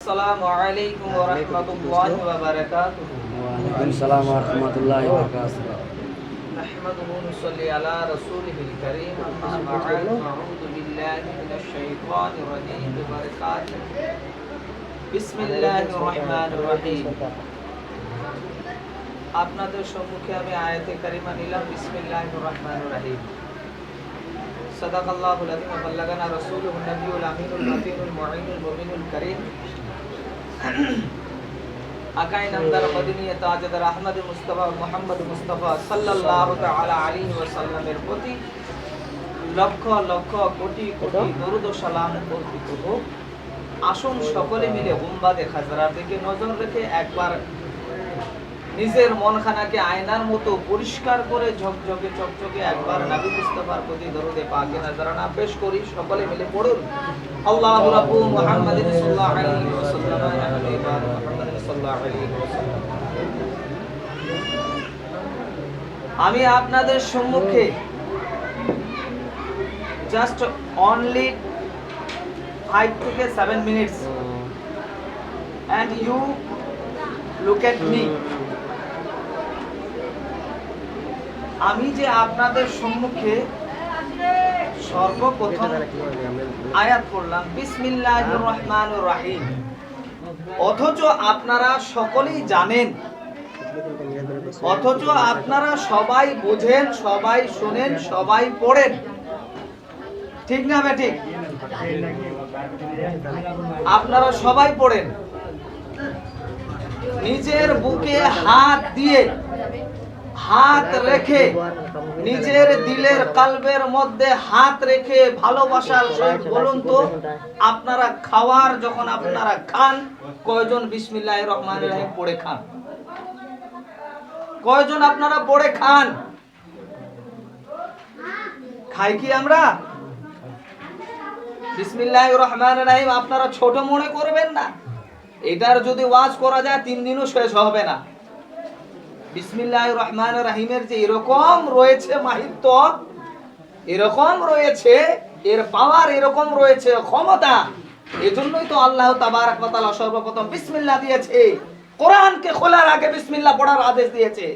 আসসালামু আলাইকুম ওয়া রাহমাতুল্লাহি ওয়া বারাকাতুহু। ওয়া আলাইকুম আসসালাম ওয়া রাহমাতুল্লাহি ওয়া বারাকাতুহু। নাহমাদুহু ওয়া নুসাল্লি আলা রাসূলিহিল কারীম। আম্মা বা'দ, আউযু বিল্লাহি মিনাশ শাইতানির রাজীম। বিবারাকাতুহু। বিসমিল্লাহির রহমানির রহিম। আপনাদের সম্মুখে আমি আয়াতে কারিমা নিলাম। বিসমিল্লাহির রহমানির রহিম। সাদাকাল্লাহুল আযীম ওয়া বাল্লাগানা রাসূলুহুন নবিয়ুল আমিনুল মাতিনুল মুঈনুল মুবিনুল কারীম। আকাই নামদার মদিনিয়া তাজদার আহমদ মুস্তাফা মুহাম্মদ মুস্তাফা সাল্লাল্লাহু তাআলা আলাইহি ওয়াসাল্লামের প্রতি লক্ষ লক্ষ কোটি কোটি দরুদ ও সালাম বর্ষিত হোক। আসুন সকলে মিলে গুম্বাদে খাজরা থেকে নজর রেখে একবার নিজের মনখানাকে আয়নার মতো পরিষ্কার করে ঝকঝকে চকচকে একবার নবী মুস্তাফার প্রতি দরুদে পাকে নজরানা পেশ করি। সকলে মিলে পড়ুন আল্লাহু রাব্বু মুহাম্মাদিন সাল্লাল্লাহু আলাইহি ওয়াসাল্লাম ইয়া হাবিবা মুহাম্মাদিন সাল্লাল্লাহু আলাইহি ওয়াসাল্লাম। আমি আপনাদের সম্মুখে জাস্ট অনলি 5 থেকে 7 minutes and you look at me. আমি যে আপনাদের সম্মুখে সর্বপ্রথম আয়াত পড়লাম বিসমিল্লাহির রহমানির রহিম, অথচ আপনারা সকলেই জানেন, অথচ আপনারা সবাই বোঝেন, সবাই শুনেন, সবাই পড়েন, ঠিক না বেঠিক? আপনারা সবাই পড়েন। নিজের বুকে হাত দিয়ে হাত রেখে, নিজের দিলের কালবের মধ্যে হাত রেখে ভালোবাসার সহিত বলুন তো, আপনারা খাওয়ার যখন আপনারা খান কয়জন বিসমিল্লাহির রহমানির রহিম পড়ে খান? কয়জন আপনারা পড়ে খান? খাই কি আমরা? বিসমিল্লাহির রহমানির রহিম আপনারা ছোট মনে করবেন না। এটার যদি ওয়াজ করা যায় 3 দিনও শেষ হবে না। বিসমিল্লাহির রহমানির রহিমের যে এরকম রয়েছে মাহিত্ব, এরকম রয়েছে, এর পাওয়ার এরকম রয়েছে, ক্ষমতা, এজন্যই তো আল্লাহ তাবারক ওয়া তাআলা সর্বপ্রথম বিসমিল্লাহ দিয়েছে। কোরআনকে খোলার আগে বিসমিল্লাহ পড়ার আদেশ দিয়েছে।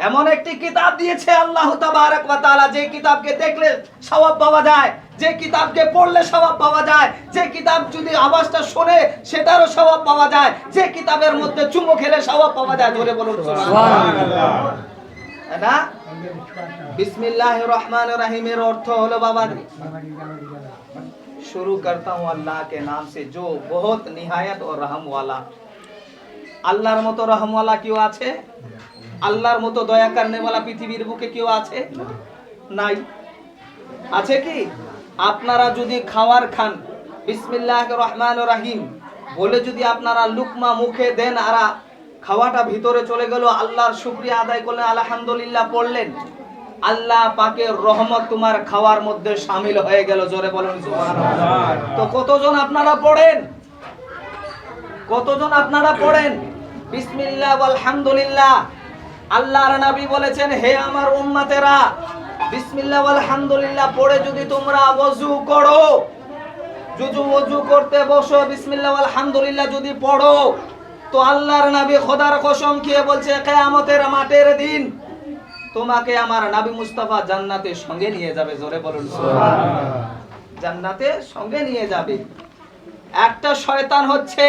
এমন একটি কিতাব দিয়েছে আল্লাহ তাবারক ওয়া তাআলা, যে কিতাবকে দেখলে সওয়াব পাওয়া যায়, যে কিতাবকে পড়লে সওয়াব পাওয়া যায়, যে কিতাব যদি আওয়াজটা শুনে সেটারও সওয়াব পাওয়া যায়, যে কিতাবের মধ্যে চুমো খেলে সওয়াব পাওয়া যায়। জোরে বলুন সুবহানাল্লাহ। না, বিসমিল্লাহির রহমানির রহিমের অর্থ হলো বাবা, শুরু করতা হুঁ আল্লাহ के नाम से जो बहुत निहायत और रहम वाला। আল্লাহর মতো রহমওয়ালা কেউ আছে? আল্লাহর মতো দয়া করনে वाला পৃথিবীর বুকে কেউ আছে? নাই। আছে কি? আপনারা যদি খাবার খান বিসমিল্লাহির রহমানির রহিম বলে যদি আপনারা লুকমা মুখে দেন আর খাওয়াটা ভিতরে চলে গেল, আল্লাহর শুকরিয়া আদায় করলেন, আলহামদুলিল্লাহ পড়লেন, আল্লাহ পাকের রহমত তোমার খাওয়ার মধ্যে শামিল হয়ে গেল। জোরে বলুন সুবহানাল্লাহ। তো কতজন আপনারা পড়েন? কতজন আপনারা পড়েন বিসমিল্লাহ ওয়াল হামদুলিল্লাহ? আল্লাহর নবী বলেছেন, হে আমার উম্মতেরা, বিসমিল্লাহ ওয়াল হামদুলিল্লাহ পড়ে যদি তোমরা ওযু করো, যদি ওযু করতে বসো বিসমিল্লাহ ওয়াল হামদুলিল্লাহ যদি পড়ো, তো আল্লাহর নবী খোদার কসম খেয়ে বলছে কিয়ামতের মাঠের দিন তোমাকে আমার নবী মুস্তাফা জান্নাতের সঙ্গে নিয়ে যাবে। জোরে বলুন সুবহানাল্লাহ। জান্নাতের সঙ্গে নিয়ে যাবে। একটা শয়তান হচ্ছে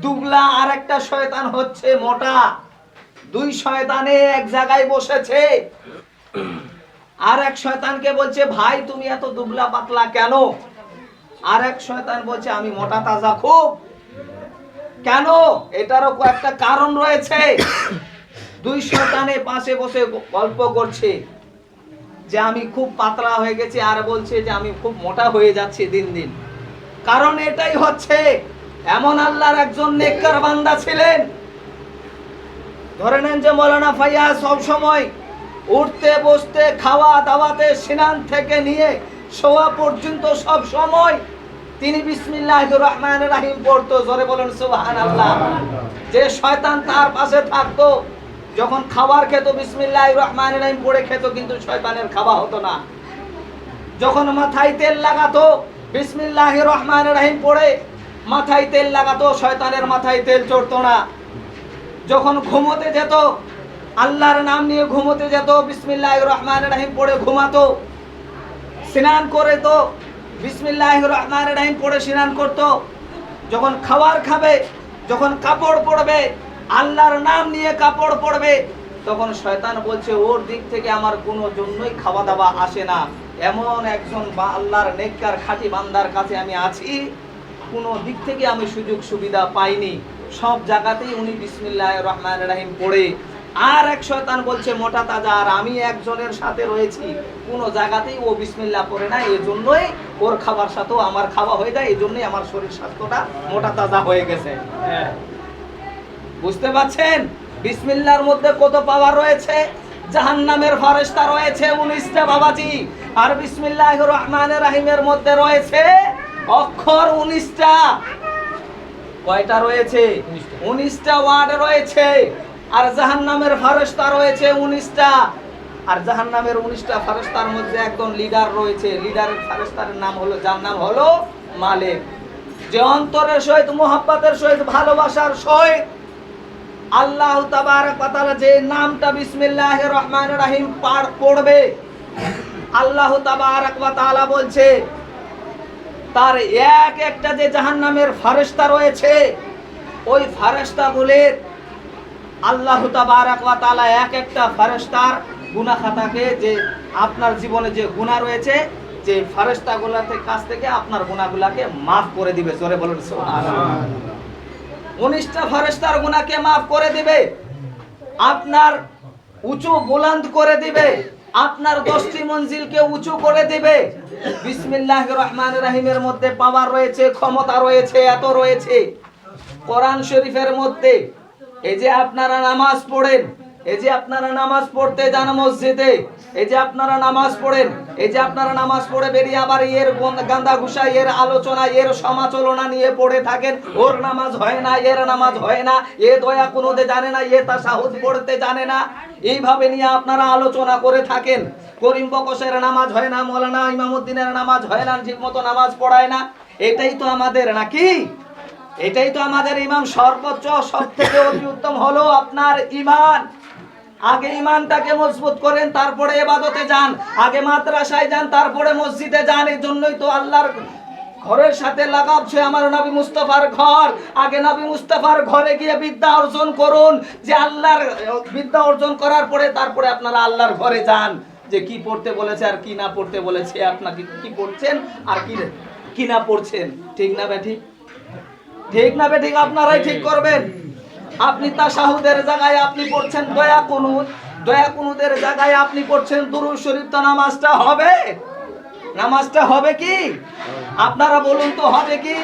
দুবলা আর একটা শয়তান হচ্ছে মোটা। দুই শয়তানে এক জায়গায় বসেছে। আর এক শয়তানকে বলছে, ভাই তুমি এত দুবলা পাতলা কেন? আর এক শয়তান বলছে, আমি মোটা তাজা খুব। কেন? এটারও একটা কারণ রয়েছে। দুই শয়তানে পাশে বসে গল্প করছে যে আমি খুব পাতলা হয়ে গেছি, আর বলছে যে আমি খুব মোটা হয়ে যাচ্ছি দিন দিন। কারণ এটাই হচ্ছে, এমন আল্লাহর একজন নেককার বান্দা ছিলেন। ধরে নেন যে মাওলানা ফাইয়াজ সব সময় উঠতে বসতে খাওয়া দাওয়াতে স্নান থেকে নিয়ে শোয়া পর্যন্ত সব সময় তিনি বিসমিল্লাহির রহমানির রহিম পড়তো। জোরে বলেন সুবহানাল্লাহ। যে শয়তান তার পাশে থাকতো, যখন খাবার খেত বিসমিল্লাহির রহমানির রহিম পড়ে খেত, কিন্তু শয়তানের খাওয়া হতো না। যখন মাথায় তেল লাগাতো বিসমিল্লাহির রহমানির রহিম পড়ে মাথায় তেল লাগাতো, শয়তানের মাথায় তেল চড়তো না। যখন ঘুমোতে যেত আল্লাহর নাম নিয়ে ঘুমোতে যেত, বিসমিল্লাহির রহমানির রহিম পড়ে ঘুমাতো। স্নান করে তো বিসমিল্লাহির রহমানির রহিম পড়ে স্নান করতো। যখন খাবার খাবে, যখন কাপড় পরবে, আল্লাহর নাম নিয়ে কাপড় পরবে, তখন শয়তান বলছে ওর দিক থেকে আমার কোনো জন্যই খাওয়া দাওয়া আসে না। এমন একজন আল্লাহর নেককার খাঁটি বান্দার কাছে আমি আছি, কোনো দিক থেকে আমি সুযোগ সুবিধা পাইনি। সব জায়গাতেই উনি বিসমিল্লাহির রহমানির রহিম পড়ে। আর এক শয়তান বলছে মোটা তাজা, আর আমি একজনের সাথে রয়েছি, কোনো জায়গাতেই ও বিসমিল্লাহ পড়ে না, এই জন্যই ওর খাবার সাথেও আমার খাওয়া হয়ে যায়, এই জন্যই আমার শরীর স্বাস্থ্যটা মোটা তাজা হয়ে গেছে। বুঝতে পারছেন বিসমিল্লাহর মধ্যে কত পাওয়ার রয়েছে? জাহান্নামের ফেরেশতা রয়েছে 19টা বাবাজি, আর বিসমিল্লাহির রহমানির রহিমের মধ্যে রয়েছে অক্ষর 19টা। কয়টা রয়েছে? 19টা ওয়ার্ড রয়েছে। আর জাহান্নামের ফেরেশতা রয়েছে 19টা। আর জাহান্নামের 19টা ফেরেশতার মধ্যে একজন লিডার রয়েছে। লিডারের ফেরেশতার নাম হলো, যার নাম হলো মালিক। যে অন্তরের সহিত মুহাব্বতের সহিত ভালোবাসার সহিত আল্লাহ তাবারক ওয়া তাআলা যে নামটা বিসমিল্লাহির রহমানির রহিম পড়বে, আল্লাহ তাবারক ওয়া তাআলা বলছে তার এক একটা যে জাহান্নামের ফেরেশতা রয়েছে, ওই ফেরেশতাগুলোর আল্লাহ তাবারক ওয়া তাআলা এক একটা ফেরেশতার গুনাহ খাতাকে, যে আপনার জীবনে যে গুনাহ রয়েছে, যে ফেরেশতাগুলোর কাছ থেকে আপনার গুনাহগুলোকে maaf করে দিবে। জোরে বলুন সুবহানাল্লাহ। 19টা ফেরেশতার গুনাহকে maaf করে দিবে, আপনার উঁচু বুলন্দ করে দিবে, আপনার 10টি মঞ্জিলকে উঁচু করে দিবে। বিসমিল্লাহির রহমানির রহিমের মধ্যে পাওয়ার রয়েছে, ক্ষমতা রয়েছে, এত রয়েছে। কোরআন শরীফের মধ্যে এই যে আপনারা নামাজ পড়েন, এই যে আপনারা নামাজ পড়তে যান মসজিদে, এই যে আপনারা নামাজ পড়েন, এই যে আপনারা নামাজ পড়ে বেরিয়ে আবার এর গান্দা ঘুষা, এর আলোচনা, এর সমালোচনা নিয়ে পড়ে থাকেন, ওর নামাজ হয় না, এর নামাজ হয় না, এ দয়া কুনুতে জানে না, এ তাশাহুদ পড়তে জানে না, এইভাবে নিয়ে আপনারা আলোচনা করে থাকেন। করিম বকশের নামাজ হয় না, মৌলানা ইমামউদ্দিনের নামাজ হয় না, ঠিক মতো নামাজ পড়ায় না। এটাই তো আমাদের নাকি? এটাই তো আমাদের ইমাম। সর্বোচ্চ সব থেকে অতি উত্তম হলো আপনার ইমান। আগে ইমানটাকে মজবুত করেন, তারপরে ইবাদতে যান। আগে মাদ্রাসায় যান, তারপরে মসজিদে যান। এই জন্যই তো আল্লাহর ঘরের সাথে লাগাব ছে আমার নবী মুস্তাফার ঘর। আগে নবী মুস্তাফার ঘরে গিয়ে বিদ্যা অর্জন করুন, যে আল্লাহর বিদ্যা অর্জন করার পরে তারপরে আপনারা আল্লাহর ঘরে যান, যে কি পড়তে বলেছে আর কি না পড়তে বলেছে, আপনাকে কি পড়ছেন আর কি না পড়ছেন। ঠিক না বেঠিক? ঠিক না বেঠিক? আপনারাই ঠিক করবেন। আপনি তাশাহুদের জায়গায় আপনি পড়ছেন দয়া কুনুত, দয়া কুনুতের জায়গায় আপনি পড়ছেন দুরূদ শরীফ, তো নামাজটা হবে? নামাজটা হবে কি? আপনারা বলুন তো হবে কি?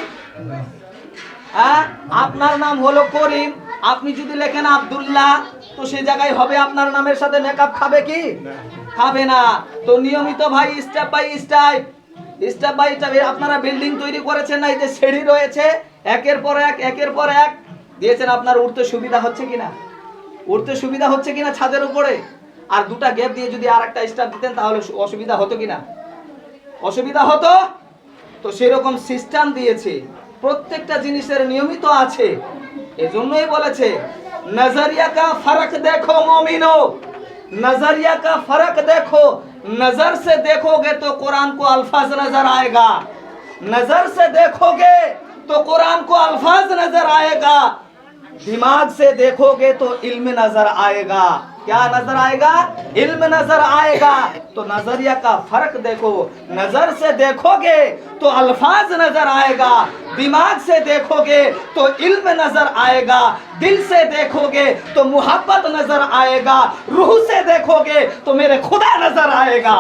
হ্যাঁ, আপনার নাম হলো করিম, আপনি যদি লেখেন আব্দুল্লাহ, তো সেই জায়গায় হবে আপনার নামের সাথে মেকআপ খাবে কি? খাবে না। তো নিয়মিত ভাই step by step, step by step আপনারা বিল্ডিং তৈরি করেছেন না, এই যে সিঁড়ি রয়েছে, একের পর এক একের পর এক দিয়েছেন। আপনার উঠতে সুবিধা হচ্ছে কিনা? উঠতে সুবিধা হচ্ছে কিনা ছাদের উপরে? আর দুটা গ্যাপ দিয়ে যদি আর একটা স্টেপ দিতেন তাহলে অসুবিধা হতো কিনা? অসুবিধা হতো। তো সেরকম সিস্টেম দিয়েছে, প্রত্যেকটা জিনিসের নিয়মিত আছে। এজন্যই বলেছে নজরিয়া কা ফরক দেখো मोमिनो, नजरिया का फर्क देखो, नजर से देखोगे तो कुरान को अल्फाज नजर आएगा, नजर से देखोगे तो कुरान को अल्फाज नजर आएगा, दिमाग से देखोगे तो इल्म नजर आएगा। क्या नजर आएगा? इल्म नजर आएगा। तो नजरिया का फर्क देखो, नजर से देखोगे तो अल्फाज नजर आएगा, दिमाग से देखोगे तो इल्म नजर आएगा, दिल से देखोगे तो मोहब्बत नजर आएगा, रूह से देखोगे तो मेरे खुदा नजर आएगा।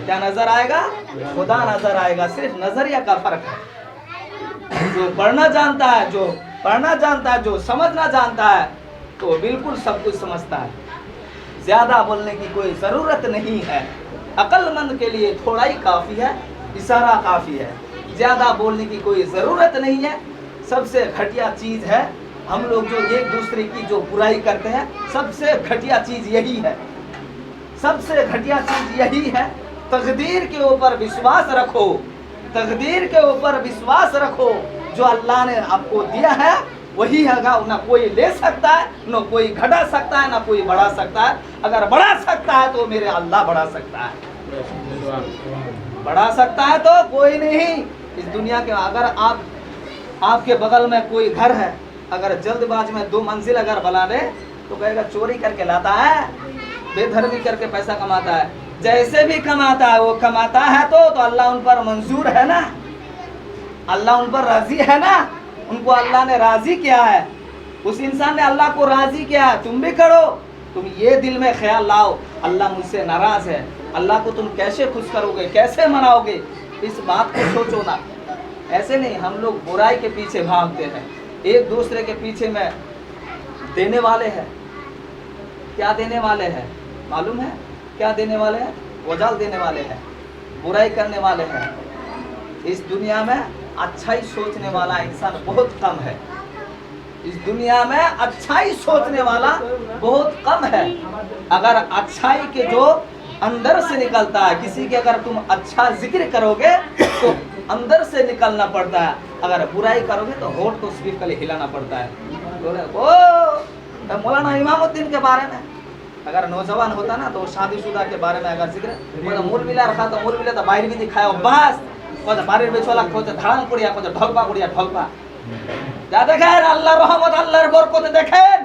क्या नजर आएगा? खुदा नजर आएगा। सिर्फ नजरिया का फर्क है। जो पढ़ना जानता है, जो पढ़ना जानता है, जो समझना जानता है, तो बिल्कुल सब कुछ समझता है। ज्यादा बोलने की कोई जरूरत नहीं है। अक्लमंद के लिए थोड़ा ही काफी है, इशारा काफी है। ज्यादा बोलने की कोई जरूरत नहीं है। सबसे घटिया चीज है हम लोग जो एक दूसरे की जो बुराई करते हैं, सबसे घटिया चीज यही है। सबसे घटिया चीज यही है। तकदीर के ऊपर विश्वास रखो, तकदीर के ऊपर विश्वास रखो। जो अल्लाह ने आपको दिया है वही है, ना कोई ले सकता है, ना कोई घटा सकता है, ना कोई बढ़ा सकता है। अगर बढ़ा सकता है तो मेरे अल्लाह बढ़ा सकता है, बढ़ा सकता है तो कोई नहीं इस दुनिया के। अगर आपके बगल में कोई घर है, अगर जल्दबाज में 2 मंजिल अगर बना ले तो कहेगा चोरी करके लाता है, बेधर्मी करके पैसा कमाता है। जैसे भी कमाता है वो कमाता है तो अल्लाह उन पर मंजूर है ना, अल्लाह उन पर राजी है ना। उनको अल्लाह ने राजी किया है, उस इंसान ने अल्लाह को राजी किया है। तुम भी करो, तुम ये दिल में ख्याल लाओ अल्लाह मुझसे नाराज है, अल्लाह को तुम कैसे खुश करोगे, कैसे मनाओगे, इस बात को सोचो ना। ऐसे नहीं, हम लोग बुराई के पीछे भागते हैं, एक दूसरे के पीछे में देने वाले हैं। क्या देने वाले हैं मालूम है? क्या देने वाले हैं? वजाल देने वाले हैं, बुराई करने वाले हैं। इस दुनिया में अच्छाई सोचने वाला इंसान बहुत कम है। इस दुनिया में अच्छाई सोचने वाला बहुत कम है। अगर अच्छाई के जो अंदर से निकलता है, किसी के अगर तुम अच्छा जिक्र करोगे तो अंदर से निकलना पड़ता है, अगर बुराई करोगे तो होठ तो सिर्फ कल हिलाना पड़ता है। मौलाना इमामुद्दीन के बारे में अगर नौजवान होता ना तो शादीशुदा के बारे में अगर जिक्र मूल मिला रखा तो मूल मिले तो बाहर भी दिखाया बस বাড়ির বেচলা কোচে ধারাং পড়িয়া কোচে ঢলপা পড়িয়া ঢলপা যা দেখেন আল্লাহর রহমত আল্লাহর বরকতে দেখেন।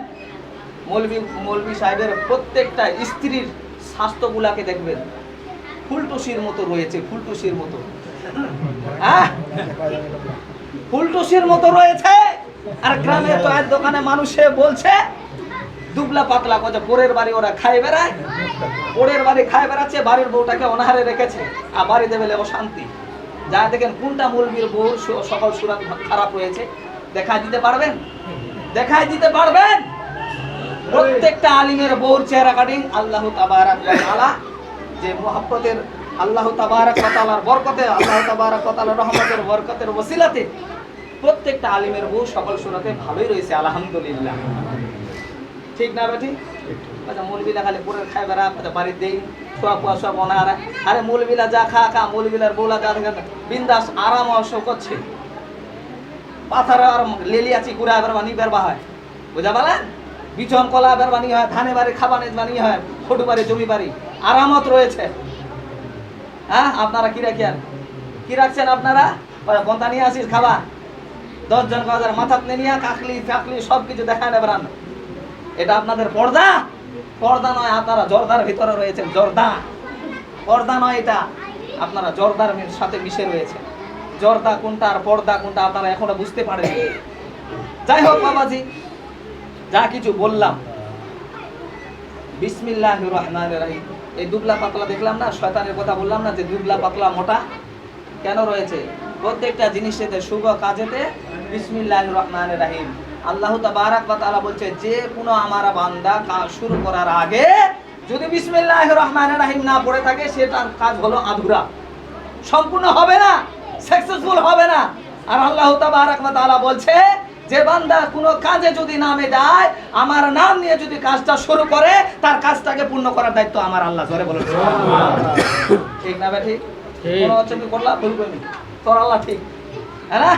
মৌলভী সাহেবের প্রত্যেকটা স্ত্রীর স্বাস্থ্যগুলাকে দেখবেন ফুলটুসির মতো রয়েছে, ফুলটুসির মতো, হ্যাঁ ফুলটুসির মতো রয়েছে। আর গ্রামে তো এক দোকানে মানুষে বলছে দুবলা পাতলা কোচে পরের বাড়ি ওরা খাই বেড়ায়, পরের বাড়ি খাই বেড়াচ্ছে, বাড়ির বউটাকে অনাহারে রেখেছে আর বাড়িতে বেলে অশান্তি। যা দেখেন কোনটা মৌলবীর বউ সকল সুরাত খারাপ রয়েছে দেখাই দিতে পারবেন? দেখাই দিতে পারবেন? প্রত্যেকটা আলিমের বউর চেহারা কাটিং আল্লাহ তাবারাক ওয়া তাআলা যে মুহাব্বতের আল্লাহ তাবারাক ওয়া তাআলার বরকতে, আল্লাহ তাবারাক ওয়া তাআলার রহমতের বরকতের ওসিলাতে প্রত্যেকটা আলিমের বউ সকল সুরাতে ভালোই রয়েছে আলহামদুলিল্লাহ। ঠিক না বেটি? আচ্ছা মৌলবীরা খালি পরের খাই বেড়া বাড়ির দেই ছোয়া পোয়া সব অনাহারা। আরে মৌলবীরা যা খা মৌলবীলার বউলা যা দেখেন বিন্দাস আরাম অবশ্য করছে, পাথার আর লেলিয়াচি গুড়া বের বানি বের হয়, বুঝা পালেন? বিচন কলা বের বানি হয়, ধানে বাড়ি খাবানে বানি হয়, ছোট বাড়ি জমি বাড়ি আরামত রয়েছে। হ্যাঁ আপনারা কি রাখেন? কি রাখছেন আপনারা? বন্তা নিয়ে আসিস খাবা 10 জন কাজার মাথাত নিয়ে কাকলি ফাকলি সব কিছু দেখায় না বেড়ান। এটা আপনাদের পর্দা? পর্দা নয়, আপনারা জর্দার ভিতরে রয়েছেন। জর্দা পর্দা নয়, এটা আপনারা জর্দার সাথে মিশে রয়েছে। জর্দা কোনটা আর পর্দা কোনটা আপনারা এখনো বুঝতে পারেন। যাই হোক বাবাজি, যা কিছু বললাম বিসমিল্লাহির রহমানির রহিম। এই দুবলা পাতলা দেখলাম না, শয়তানের কথা বললাম না যে দুবলা পাতলা মোটা কেন রয়েছে? প্রত্যেকটা জিনিসেতে শুভ কাজেতে বিসমিল্লাহির রহমানির রহিম। আল্লাহ তাবারাক ওয়া তাআলা বলছে যে কোনো আমার বান্দা কাজ শুরু করার আগে যদি বিসমিল্লাহির রহমানির রহিম না পড়ে থাকে সেটার কাজ হলো আধুরা, সম্পূর্ণ হবে না, সাকসেসফুল হবে না। আর আল্লাহ তাবারাক ওয়া তাআলা বলছে যে বান্দা কোনো কাজে যদি নামে যায়, আমার নাম নিয়ে যদি কাজটা শুরু করে, তার কাজটাকে পূর্ণ করার দায়িত্ব আমার আল্লাহ। জোরে বলুন সুবহানাল্লাহ। ঠিক না ঠিক? কোন হচ্ছে কি করলাম ভুল করিনি, তোর আল্লাহ ঠিক, হ্যাঁ না?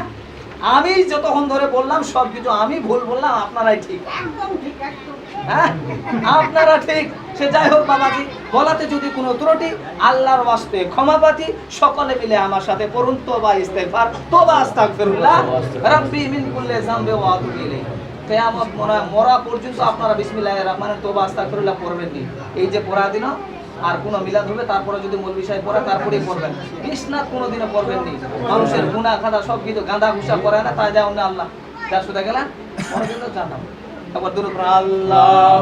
আমি যতক্ষণ ধরে বললাম সব কিছু আমি ভুল বললাম, আপনারাই ঠিক, হ্যাঁ আপনারা ঠিক। সে যাই হোক বাবাজি, বলাতে যদি কোনো ত্রুটি আল্লাহর ওয়াস্তে ক্ষমা প্রার্থী, সকলে মিলে আমার সাথে পড়ুন তওবা ইস্তেগফার, তওবা আস্তাগফিরুল্লাহ রাব্বি মিন কুল্লি যামবি ওয়া আতুবু ইলাইহি। কিয়ামত মরা পর্যন্ত আপনারা বিসমিল্লাহির রহমানির তওবা আস্তাগফিরুল্লাহ পড়বেন নি। এই যে পড়া দিন আর কোনো মিলাদ হবে তারপরে যদি মৌলভী সাহেব পড়ে তারপরেই পড়বেন, কৃষ্ণা কোনোদিনও পড়বেন নি। মানুষের গুনাহ খাদা সব কিছু গাঁদা ঘুষা করে না, তাই যাও না আল্লাহ যা শুধু গেলেন মনে কিন্তু জানাম। একবার দূর আল্লাহ